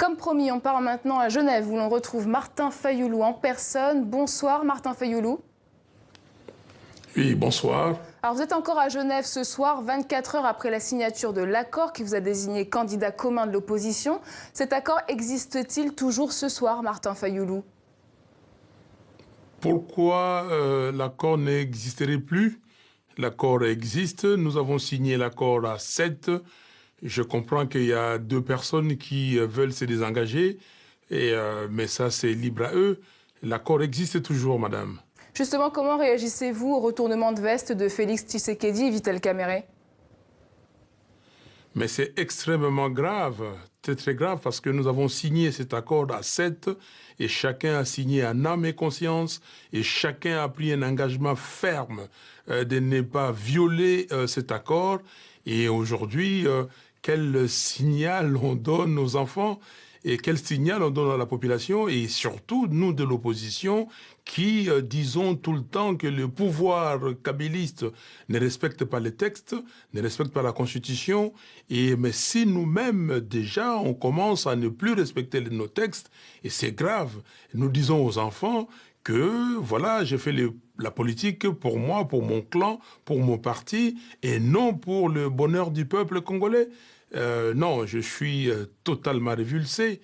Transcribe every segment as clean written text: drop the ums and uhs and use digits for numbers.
Comme promis, on part maintenant à Genève où l'on retrouve Martin Fayoulou en personne. Bonsoir Martin Fayoulou. Oui, bonsoir. Alors vous êtes encore à Genève ce soir, 24 heures après la signature de l'accord qui vous a désigné candidat commun de l'opposition. Cet accord existe-t-il toujours ce soir, Martin Fayoulou? Pourquoi l'accord n'existerait plus? L'accord existe, nous avons signé l'accord à 7. Je comprends qu'il y a 2 personnes qui veulent se désengager, mais ça c'est libre à eux. L'accord existe toujours, madame. Justement, comment réagissez-vous au retournement de veste de Félix Tshisekedi et Vital Kamerhe? Mais c'est extrêmement grave, très très grave, parce que nous avons signé cet accord à 7 et chacun a signé en âme et conscience et chacun a pris un engagement ferme de ne pas violer cet accord. Et aujourd'hui, quel signal on donne aux enfants et quel signal on donne à la population et surtout nous de l'opposition qui disons tout le temps que le pouvoir kabyliste ne respecte pas les textes, ne respecte pas la Constitution. Mais si nous-mêmes déjà on commence à ne plus respecter nos textes, et c'est grave, nous disons aux enfants que voilà, j'ai fait la politique pour moi, pour mon clan, pour mon parti, et non pour le bonheur du peuple congolais. Non, je suis totalement révulsé.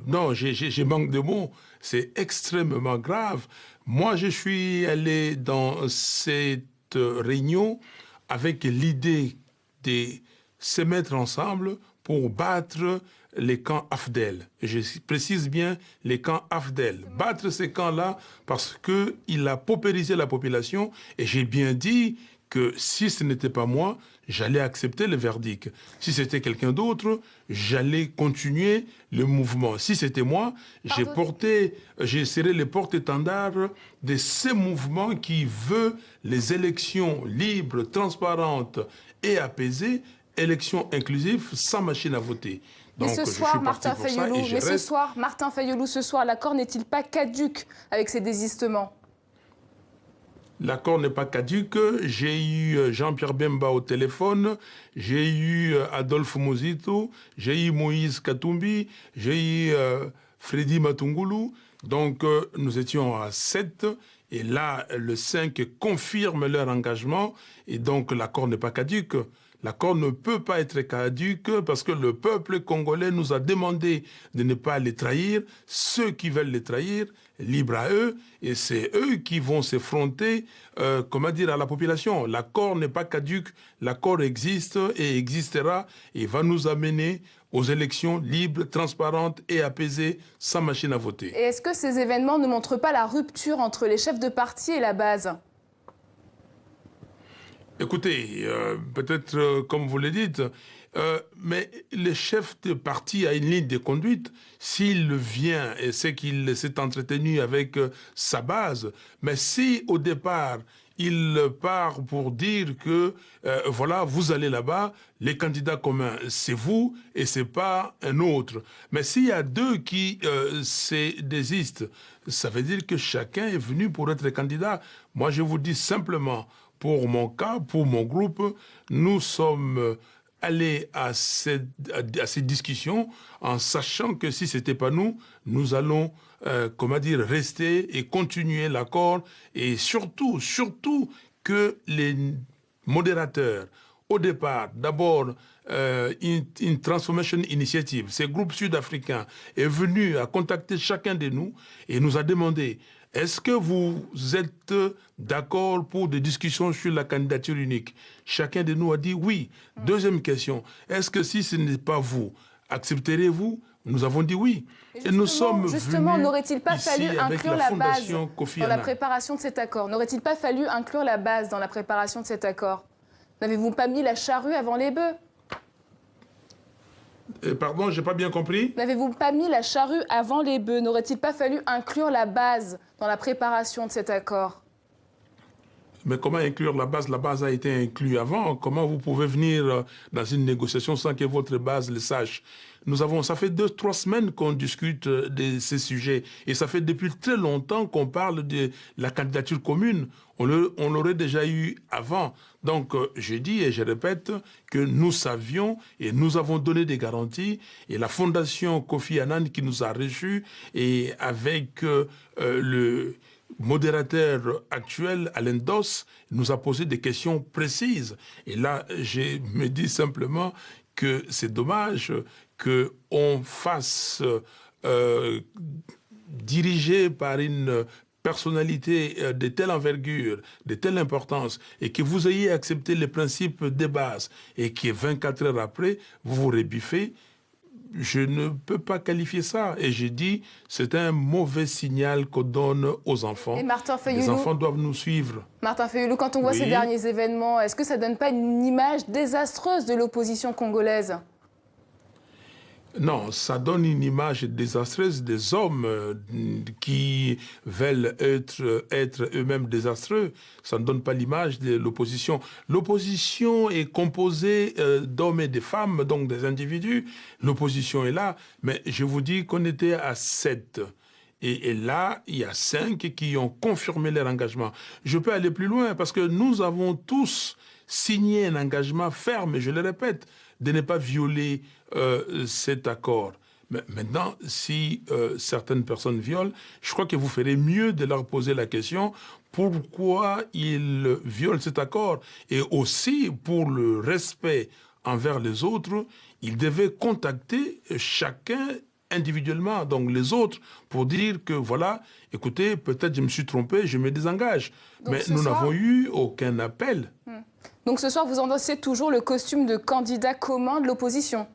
Non, j'ai manque de mots. C'est extrêmement grave. Moi, je suis allé dans cette réunion avec l'idée de se mettre ensemble pour battre les camps AFDEL. Je précise bien les camps AFDEL. Battre ces camps-là parce qu'il a paupérisé la population et j'ai bien dit que si ce n'était pas moi, j'allais accepter le verdict. Si c'était quelqu'un d'autre, j'allais continuer le mouvement. Si c'était moi, j'ai serré les porte-étendards de ce mouvement qui veut les élections libres, transparentes et apaisées, élections inclusives sans machine à voter. Donc, ce soir, Martin Fayoulou, ce soir, l'accord n'est-il pas caduc avec ces désistements? L'accord n'est pas caduc. J'ai eu Jean-Pierre Bemba au téléphone, j'ai eu Adolphe Mozito, j'ai eu Moïse Katumbi, j'ai eu Freddy Matungulu. Donc nous étions à 7 et là le 5 confirme leur engagement et donc l'accord n'est pas caduc. L'accord ne peut pas être caduc parce que le peuple congolais nous a demandé de ne pas les trahir. Ceux qui veulent les trahir, libre à eux, et c'est eux qui vont s'effronter, comment dire, à la population. L'accord n'est pas caduc, l'accord existe et existera et va nous amener aux élections libres, transparentes et apaisées, sans machine à voter. Et est-ce que ces événements ne montrent pas la rupture entre les chefs de parti et la base ? Écoutez, peut-être comme vous le dites, mais le chef de parti a une ligne de conduite. S'il vient et c'est qu'il s'est entretenu avec sa base, mais si au départ il part pour dire que voilà, vous allez là-bas, les candidats communs, c'est vous et c'est pas un autre. Mais s'il y a 2 qui se désistent, ça veut dire que chacun est venu pour être candidat. Moi, je vous dis simplement, pour mon cas, pour mon groupe, nous sommes allés à ces discussions en sachant que si ce n'était pas nous, nous allons, comment dire, rester et continuer l'accord et surtout que les modérateurs, au départ, d'abord, une Transformation Initiative, ce groupe sud-africain est venu à contacter chacun de nous et nous a demandé: est-ce que vous êtes d'accord pour des discussions sur la candidature unique? Chacun de nous a dit oui. Deuxième question, est-ce que si ce n'est pas vous, accepterez-vous? Nous avons dit oui. Et nous sommes justement, n'aurait-il pas fallu inclure la base dans la préparation de cet accord? N'aurait-il pas fallu inclure la base dans la préparation de cet accord? N'avez-vous pas mis la charrue avant les bœufs? Pardon, j'ai pas bien compris. N'avez-vous pas mis la charrue avant les bœufs? N'aurait-il pas fallu inclure la base dans la préparation de cet accord? Mais comment inclure la base? La base a été inclue avant. Comment vous pouvez venir dans une négociation sans que votre base le sache? Ça fait 2-3 semaines qu'on discute de ces sujets. Et ça fait depuis très longtemps qu'on parle de la candidature commune. On l'aurait déjà eu avant. Donc, je dis et je répète que nous savions et nous avons donné des garanties. Et la Fondation Kofi Annan qui nous a reçus et avec le modérateur actuel, Alain Dos, nous a posé des questions précises. Et là, je me dis simplement que c'est dommage qu'on fasse diriger par une personnalité de telle envergure, de telle importance, et que vous ayez accepté les principes de base, et que 24 heures après, vous vous rebiffez. Je ne peux pas qualifier ça. Et j'ai dit, c'est un mauvais signal qu'on donne aux enfants. Et Martin Fayulu, les enfants doivent nous suivre. Martin Fayulu, quand on voit ces derniers événements, est-ce que ça ne donne pas une image désastreuse de l'opposition congolaise? Non, ça donne une image désastreuse des hommes qui veulent être eux-mêmes désastreux. Ça ne donne pas l'image de l'opposition. L'opposition est composée d'hommes et de femmes, donc des individus. L'opposition est là, mais je vous dis qu'on était à 7. Et là, il y a 5 qui ont confirmé leur engagement. Je peux aller plus loin parce que nous avons tous signé un engagement ferme, et je le répète, de ne pas violer cet accord. Mais maintenant, si certaines personnes violent, je crois que vous ferez mieux de leur poser la question pourquoi ils violent cet accord. Et aussi, pour le respect envers les autres, ils devaient contacter chacun individuellement, donc les autres, pour dire que voilà, écoutez, peut-être je me suis trompé, je me désengage. Donc, mais nous n'avons eu aucun appel. Donc ce soir, vous endossez toujours le costume de candidat commun de l'opposition?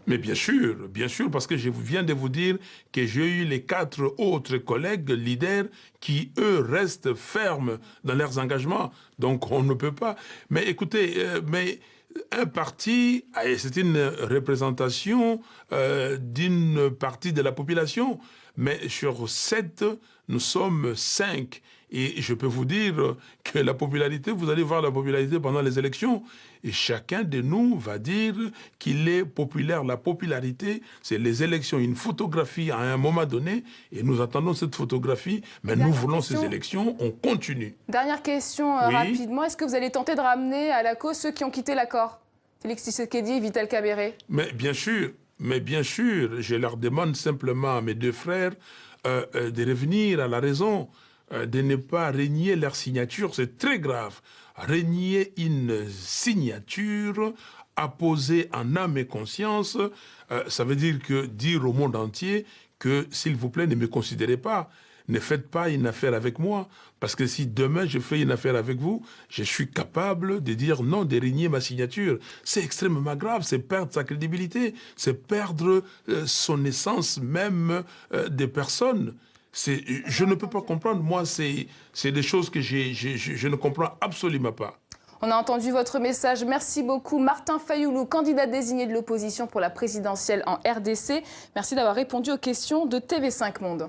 Mais bien sûr, parce que je viens de vous dire que j'ai eu les 4 autres collègues leaders qui, eux, restent fermes dans leurs engagements. Donc on ne peut pas. Mais écoutez, un parti, c'est une représentation d'une partie de la population. Mais sur 7, nous sommes 5. Et je peux vous dire que la popularité, vous allez voir la popularité pendant les élections. Et chacun de nous va dire qu'il est populaire. La popularité, c'est les élections, une photographie à un moment donné. Et nous attendons cette photographie, mais nous voulons ces élections, on continue. Dernière question rapidement. Est-ce que vous allez tenter de ramener à la cause ceux qui ont quitté l'accord? Félix Tshisekedi et Vital Kamerhe. Mais bien sûr, je leur demande simplement à mes 2 frères de revenir à la raison, de ne pas renier leur signature, c'est très grave. Renier une signature apposée en âme et conscience, ça veut dire dire au monde entier que, s'il vous plaît, ne me considérez pas. Ne faites pas une affaire avec moi, parce que si demain je fais une affaire avec vous, je suis capable de dire non, de renier ma signature. C'est extrêmement grave, c'est perdre sa crédibilité, c'est perdre son essence même des personnes. Je ne peux pas comprendre, moi, c'est des choses que je ne comprends absolument pas. On a entendu votre message. Merci beaucoup, Martin Fayulu, candidat désigné de l'opposition pour la présidentielle en RDC. Merci d'avoir répondu aux questions de TV5 Monde.